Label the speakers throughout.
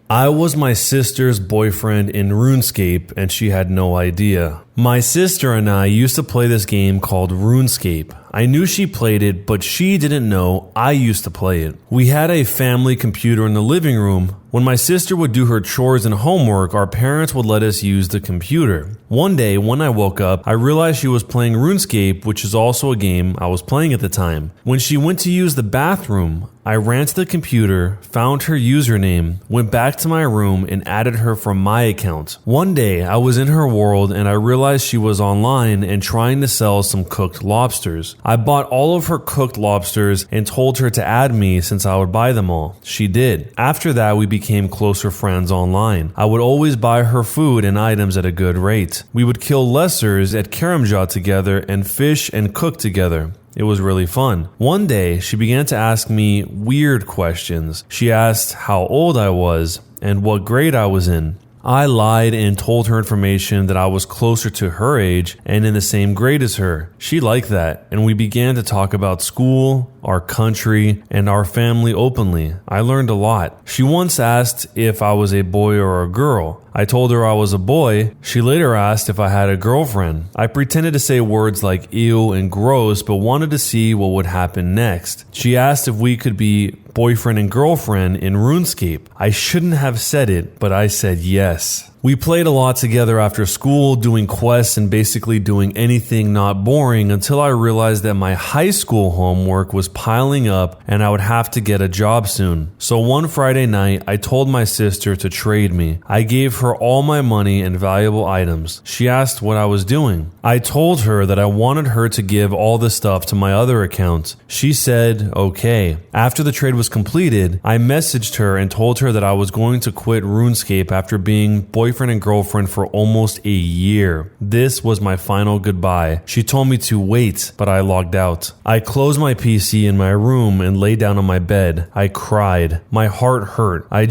Speaker 1: I was my sister's boyfriend in Runescape, and she had no idea. My sister and I used to play this game called Runescape. I knew she played it, but she didn't know I used to play it. We had a family computer in the living room. When my sister would do her chores and homework, our parents would let us use the computer. One day, when I woke up, I realized she was playing Runescape, which is also a game I was playing at the time. When she went to use the bathroom, I ran to the computer, found her username, went back to my room, and added her from my account. One day, I was in her world and I realized she was online and trying to sell some cooked lobsters. I bought all of her cooked lobsters and told her to add me since I would buy them all. She did. After that, we became closer friends online. I would always buy her food and items at a good rate. We would kill lobsters at Karamja together and fish and cook together. It was really fun. One day, she began to ask me weird questions. She asked how old I was and what grade I was in. I lied and told her information that I was closer to her age and in the same grade as her. She liked that, and we began to talk about school, our country, and our family openly. I learned a lot. She once asked if I was a boy or a girl. I told her I was a boy. She later asked if I had a girlfriend. I pretended to say words like ew and gross, but wanted to see what would happen next. She asked if we could be boyfriend and girlfriend in Runescape. I shouldn't have said it, but I said yes. We played a lot together after school, doing quests and basically doing anything not boring until I realized that my high school homework was piling up and I would have to get a job soon. So one Friday night, I told my sister to trade me. I gave her all my money and valuable items. She asked what I was doing. I told her that I wanted her to give all the stuff to my other account. She said, okay. After the trade was completed, I messaged her and told her that I was going to quit RuneScape after being boyfriend and girlfriend for almost a year. This was my final goodbye. She told me to wait, but I logged out. I closed my PC in my room and lay down on my bed. I cried. My heart hurt. I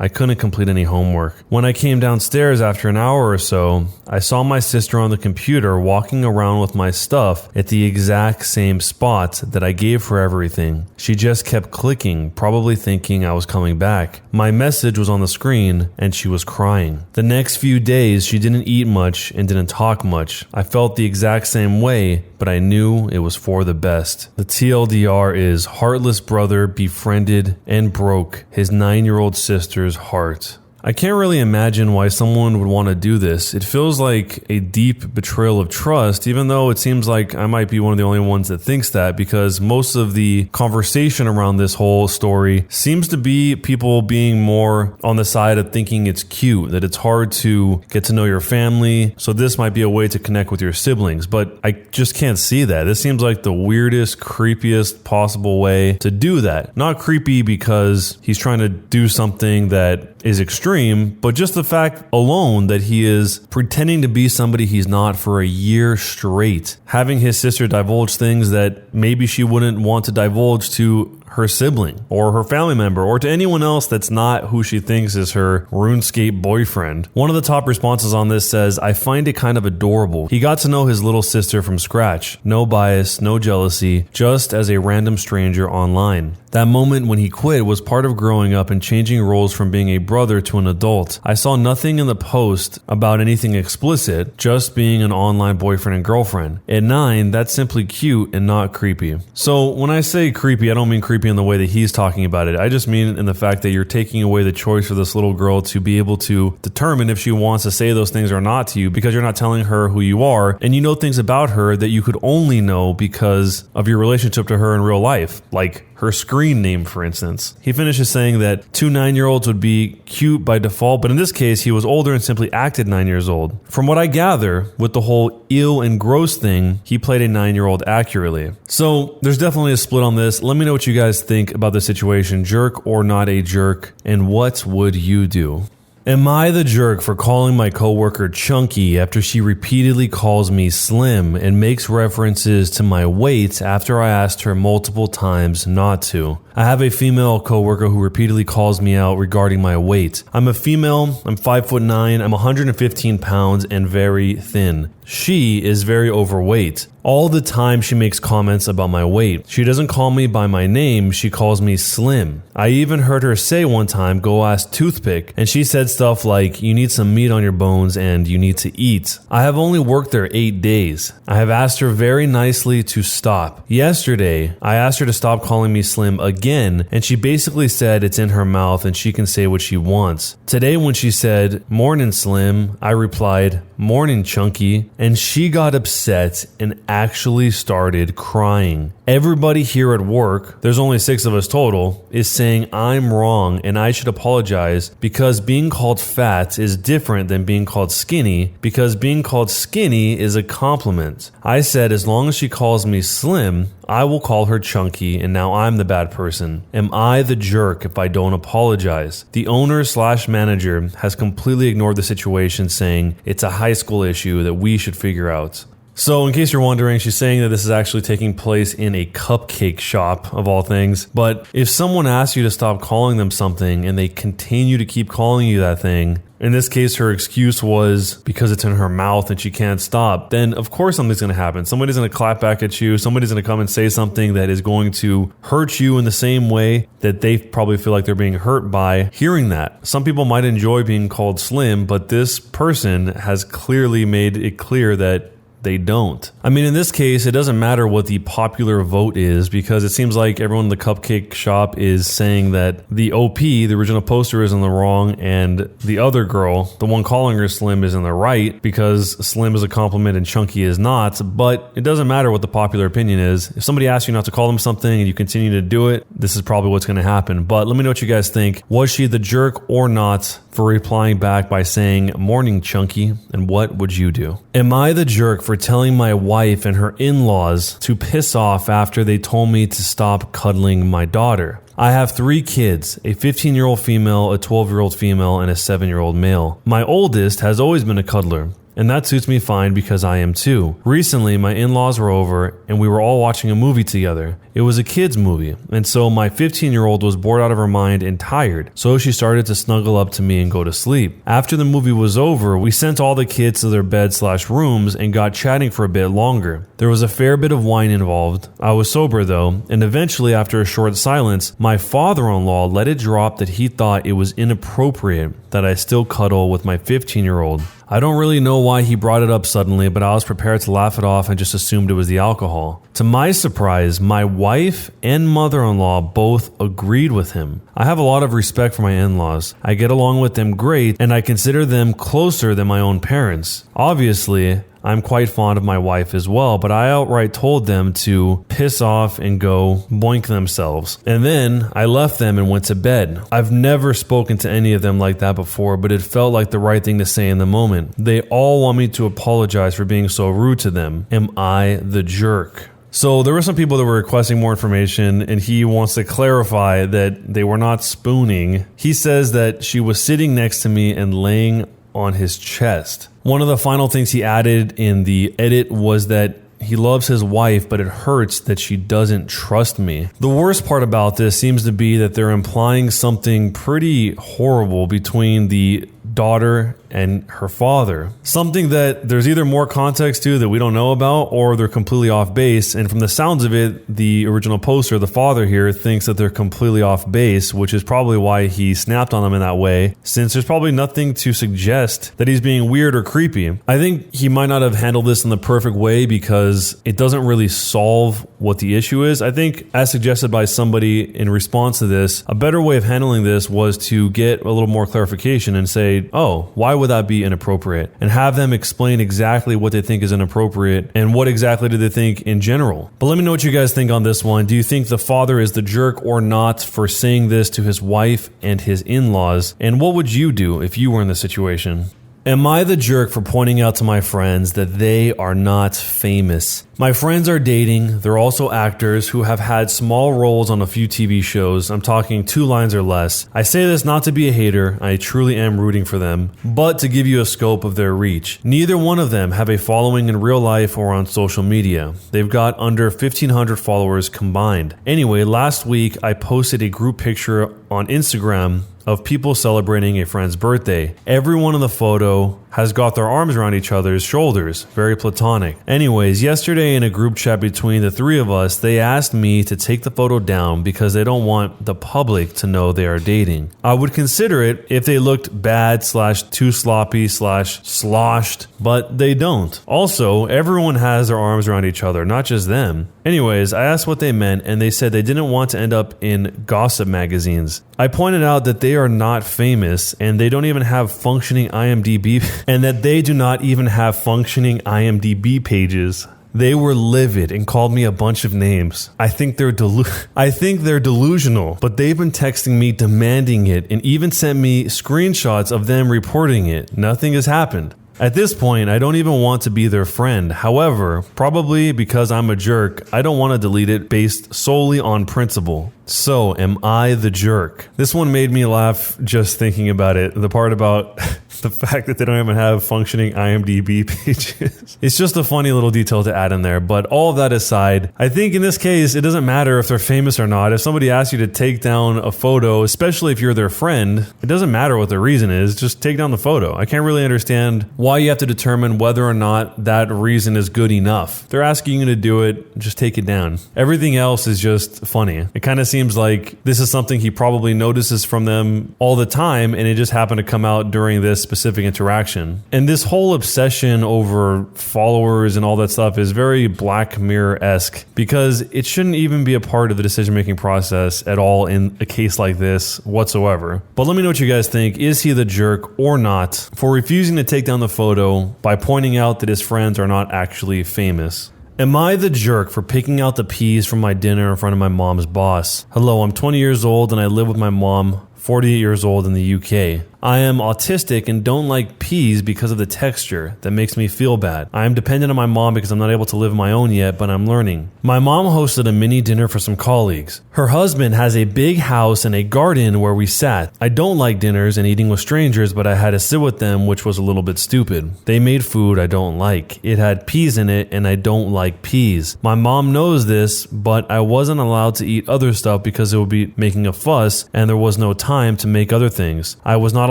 Speaker 1: couldn't complete any homework. When I came downstairs after an hour or so, I saw my sister on the computer walking around with my stuff at the exact same spot that I gave her everything. She just kept clicking, probably thinking I was coming back. My message was on the screen and she was crying. The next few days, she didn't eat much and didn't talk much. I felt the exact same way, but I knew it was for the best. The TLDR is heartless brother befriended and broke his 9-year-old sister's heart. I can't really imagine why someone would want to do this. It feels like a deep betrayal of trust, even though it seems like I might be one of the only ones that thinks that, because most of the conversation around this whole story seems to be people being more on the side of thinking it's cute, that it's hard to get to know your family, so this might be a way to connect with your siblings, but I just can't see that. This seems like the weirdest, creepiest possible way to do that. Not creepy because he's trying to do something that is extreme, but just the fact alone that he is pretending to be somebody he's not for a year straight, having his sister divulge things that maybe she wouldn't want to divulge to her sibling or her family member or to anyone else that's not who she thinks is her RuneScape boyfriend. One of the top responses on this says, I find it kind of adorable. He got to know his little sister from scratch. No bias, no jealousy, just as a random stranger online. That moment when he quit was part of growing up and changing roles from being a brother to an adult. I saw nothing in the post about anything explicit, just being an online boyfriend and girlfriend. At 9, that's simply cute and not creepy. So when I say creepy, I don't mean creepy in the way that he's talking about it. I just mean in the fact that you're taking away the choice for this little girl to be able to determine if she wants to say those things or not to you, because you're not telling her who you are, and you know things about her that you could only know because of your relationship to her in real life, like her screen name, for instance. He finishes saying that 2 9-year-olds would be cute by default, but in this case, he was older and simply acted 9 years old. From what I gather, with the whole ill and gross thing, he played a 9-year-old accurately. So there's definitely a split on this. Let me know what you guys think about the situation, jerk or not a jerk, and what would you do? Am I the jerk for calling my coworker chunky after she repeatedly calls me slim and makes references to my weight after I asked her multiple times not to? I have a female coworker who repeatedly calls me out regarding my weight. I'm a female, I'm 5'9", I'm 115 pounds and very thin. She is very overweight. All the time she makes comments about my weight. She doesn't call me by my name, she calls me Slim. I even heard her say one time, "Go ask Toothpick," and she said stuff like, "You need some meat on your bones and you need to eat." I have only worked there 8 days. I have asked her very nicely to stop. Yesterday, I asked her to stop calling me Slim again, and she basically said it's in her mouth and she can say what she wants. Today when she said, "Morning Slim," I replied, "Morning Chunky," and she got upset and actually started crying. Everybody here at work, there's only 6 of us total, is saying I'm wrong and I should apologize because being called fat is different than being called skinny, because being called skinny is a compliment. I said as long as she calls me Slim, I will call her Chunky, and now I'm the bad person. Am I the jerk if I don't apologize? The owner/manager has completely ignored the situation, saying it's a high school issue that we should figure out. So in case you're wondering, she's saying that this is actually taking place in a cupcake shop of all things. But if someone asks you to stop calling them something and they continue to keep calling you that thing, in this case her excuse was because it's in her mouth and she can't stop, then of course something's going to happen. Somebody's going to clap back at you. Somebody's going to come and say something that is going to hurt you in the same way that they probably feel like they're being hurt by hearing that. Some people might enjoy being called Slim, but this person has clearly made it clear that they don't. I mean, in this case, it doesn't matter what the popular vote is, because it seems like everyone in the cupcake shop is saying that the OP, the original poster, is in the wrong, and the other girl, the one calling her Slim, is in the right, because Slim is a compliment and Chunky is not. But it doesn't matter what the popular opinion is. If somebody asks you not to call them something and you continue to do it, this is probably what's going to happen. But let me know what you guys think. Was she the jerk or not for replying back by saying, "Morning Chunky," and what would you do? Am I the jerk for telling my wife and her in-laws to piss off after they told me to stop cuddling my daughter? I have 3 kids, a 15-year-old female, a 12-year-old female, and a 7-year-old male. My oldest has always been a cuddler, and that suits me fine because I am too. Recently, my in-laws were over and we were all watching a movie together. It was a kid's movie, and so my 15-year-old was bored out of her mind and tired, so she started to snuggle up to me and go to sleep. After the movie was over, we sent all the kids to their bed/rooms and got chatting for a bit longer. There was a fair bit of wine involved. I was sober though, and eventually after a short silence, my father-in-law let it drop that he thought it was inappropriate that I still cuddle with my 15-year-old. I don't really know why he brought it up suddenly, but I was prepared to laugh it off and just assumed it was the alcohol. To my surprise, my wife and mother-in-law both agreed with him. I have a lot of respect for my in-laws. I get along with them great, and I consider them closer than my own parents. Obviously, I'm quite fond of my wife as well, but I outright told them to piss off and go boink themselves. And then I left them and went to bed. I've never spoken to any of them like that before, but it felt like the right thing to say in the moment. They all want me to apologize for being so rude to them. Am I the jerk? So there were some people that were requesting more information, and he wants to clarify that they were not spooning. He says that she was sitting next to me and laying on his chest. One of the final things he added in the edit was that he loves his wife, but it hurts that she doesn't trust me. The worst part about this seems to be that they're implying something pretty horrible between the daughter and her father. Something that there's either more context to that we don't know about, or they're completely off base. And from the sounds of it, the original poster, the father here, thinks that they're completely off base, which is probably why he snapped on them in that way, since there's probably nothing to suggest that he's being weird or creepy. I think he might not have handled this in the perfect way because it doesn't really solve what the issue is. I think, as suggested by somebody in response to this, a better way of handling this was to get a little more clarification and say, oh, why would that be inappropriate? And have them explain exactly what they think is inappropriate and what exactly do they think in general. But let me know what you guys think on this one. Do you think the father is the jerk or not for saying this to his wife and his in-laws? And what would you do if you were in this situation? Am I the jerk for pointing out to my friends that they are not famous? My friends are dating. They're also actors who have had small roles on a few TV shows. I'm talking 2 lines or less. I say this not to be a hater. I truly am rooting for them, but to give you a scope of their reach. Neither one of them have a following in real life or on social media. They've got under 1,500 followers combined. Anyway, last week I posted a group picture on Instagram of people celebrating a friend's birthday. Everyone in the photo has got their arms around each other's shoulders. Very platonic. Anyways, yesterday in a group chat between the 3 of us, they asked me to take the photo down because they don't want the public to know they are dating. I would consider it if they looked bad / too sloppy / sloshed, but they don't. Also, everyone has their arms around each other, not just them. Anyways, I asked what they meant and they said they didn't want to end up in gossip magazines. I pointed out that they are not famous and they don't even have functioning IMDb and that they do not even have functioning IMDb pages. They were livid and called me a bunch of names. I think they're delusional, but they've been texting me demanding it and even sent me screenshots of them reporting it. Nothing has happened. At this point, I don't even want to be their friend. However, probably because I'm a jerk, I don't want to delete it based solely on principle. So, am I the jerk? This one made me laugh just thinking about it. The part about the fact that they don't even have functioning IMDb pages. It's just a funny little detail to add in there. But all of that aside, I think in this case, it doesn't matter if they're famous or not. If somebody asks you to take down a photo, especially if you're their friend, it doesn't matter what the reason is. Just take down the photo. I can't really understand why you have to determine whether or not that reason is good enough. If they're asking you to do it, just take it down. Everything else is just funny. It kind of seems like this is something he probably notices from them all the time, and it just happened to come out during this specific interaction. And this whole obsession over followers and all that stuff is very Black Mirror-esque because it shouldn't even be a part of the decision-making process at all in a case like this whatsoever. But let me know what you guys think. Is he the jerk or not for refusing to take down the photo by pointing out that his friends are not actually famous? Am I the jerk for picking out the peas from my dinner in front of my mom's boss? Hello, I'm 20 years old and I live with my mom, 48 years old in the UK. I am autistic and don't like peas because of the texture that makes me feel bad. I am dependent on my mom because I'm not able to live on my own yet, but I'm learning. My mom hosted a mini dinner for some colleagues. Her husband has a big house and a garden where we sat. I don't like dinners and eating with strangers, but I had to sit with them, which was a little bit stupid. They made food I don't like. It had peas in it and I don't like peas. My mom knows this, but I wasn't allowed to eat other stuff because it would be making a fuss and there was no time to make other things. I was not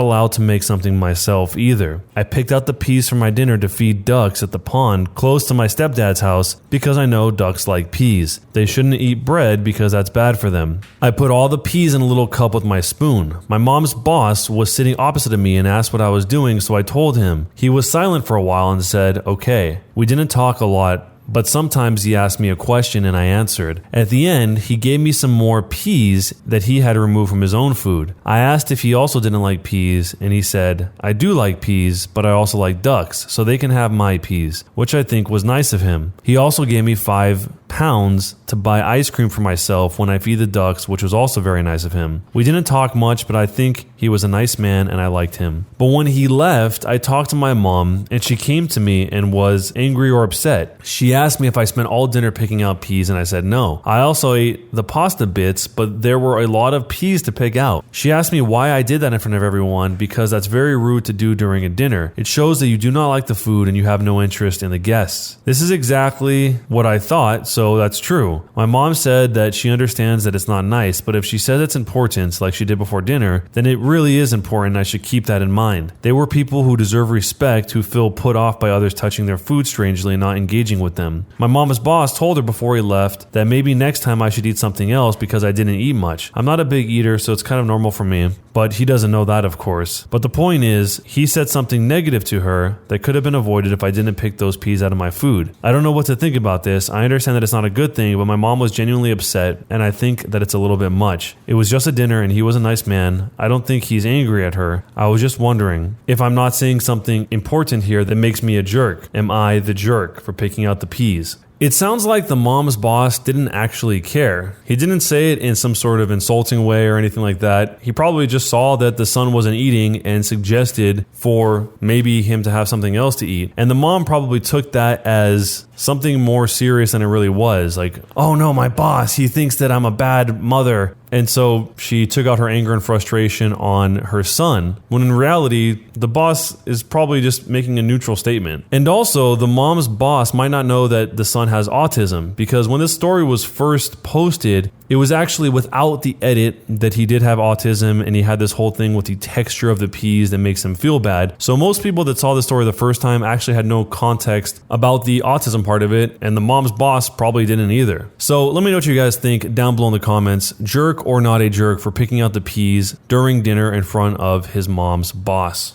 Speaker 1: allowed to make something myself either. I picked out the peas for my dinner to feed ducks at the pond close to my stepdad's house because I know ducks like peas. They shouldn't eat bread because that's bad for them. I put all the peas in a little cup with my spoon. My mom's boss was sitting opposite of me and asked what I was doing, so I told him. He was silent for a while and said, okay. We didn't talk a lot, but sometimes he asked me a question and I answered. At the end, he gave me some more peas that he had removed from his own food. I asked if he also didn't like peas, and he said, I do like peas, but I also like ducks, so they can have my peas, which I think was nice of him. He also gave me £5 to buy ice cream for myself when I feed the ducks, which was also very nice of him. We didn't talk much, but I think he was a nice man and I liked him. But when he left, I talked to my mom and she came to me and was angry or upset. She asked me if I spent all dinner picking out peas and I said no. I also ate the pasta bits, but there were a lot of peas to pick out. She asked me why I did that in front of everyone because that's very rude to do during a dinner. It shows that you do not like the food and you have no interest in the guests. This is exactly what I thought, so that's true. My mom said that she understands that it's not nice, but if she says it's important, like she did before dinner, then it really is important and I should keep that in mind. They were people who deserve respect who feel put off by others touching their food strangely and not engaging with them. My mom's boss told her before he left that maybe next time I should eat something else because I didn't eat much. I'm not a big eater, so it's kind of normal for me, but he doesn't know that, of course. But the point is, he said something negative to her that could have been avoided if I didn't pick those peas out of my food. I don't know what to think about this. I understand that it's not a good thing, but my mom was genuinely upset, and I think that it's a little bit much. It was just a dinner, and he was a nice man. I don't think he's angry at her. I was just wondering if I'm not saying something important here that makes me a jerk. Am I the jerk for picking out the peas? It sounds like the mom's boss didn't actually care. He didn't say it in some sort of insulting way or anything like that. He probably just saw that the son wasn't eating and suggested for maybe him to have something else to eat. And the mom probably took that as something more serious than it really was. Like, oh no, my boss, he thinks that I'm a bad mother. And so she took out her anger and frustration on her son, when in reality, the boss is probably just making a neutral statement. And also, the mom's boss might not know that the son has autism, because when this story was first posted, it was actually without the edit that he did have autism, and he had this whole thing with the texture of the peas that makes him feel bad. So most people that saw the story the first time actually had no context about the autism part of it, and the mom's boss probably didn't either. So let me know what you guys think down below in the comments. Jerk or not a jerk for picking out the peas during dinner in front of his mom's boss?